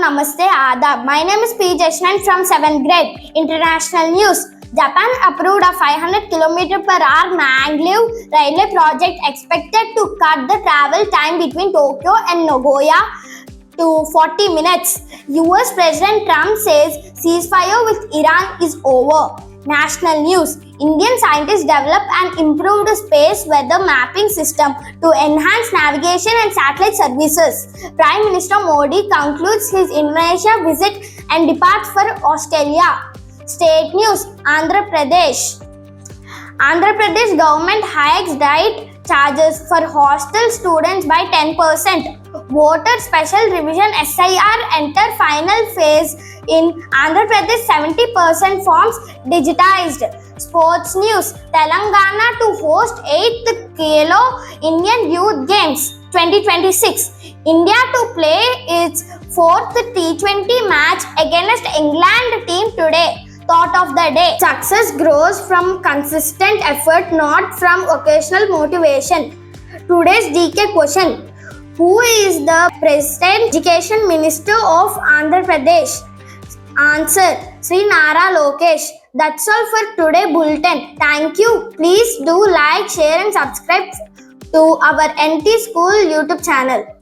Namaste, Adab. My name is P. Jashnan from 7th grade. International news. Japan approved a 500 km per hour maglev railway project expected to cut the travel time between Tokyo and Nagoya to 40 minutes. US President Trump says ceasefire with Iran is over. National news. Indian scientists developed an improved space weather mapping system to enhance navigation and satellite services. Prime Minister Modi concludes his Indonesia visit and departs for Australia. State news. Andhra Pradesh. Andhra Pradesh government hikes diet charges for hostel students by 10%. Voter special revision SIR enter final phase in Andhra Pradesh, 70% forms digitized. Sports news. Telangana to host 8th Khelo Indian Youth Games 2026. India to play its 4th T20 match against England team today. Thought of the day. Success grows from consistent effort, not from occasional motivation. Today's GK question. Who is the President Education Minister of Andhra Pradesh? Answer. Sri Nara Lokesh. That's all for today Bulletin. Thank you. Please do like, share and subscribe to our NT School YouTube channel.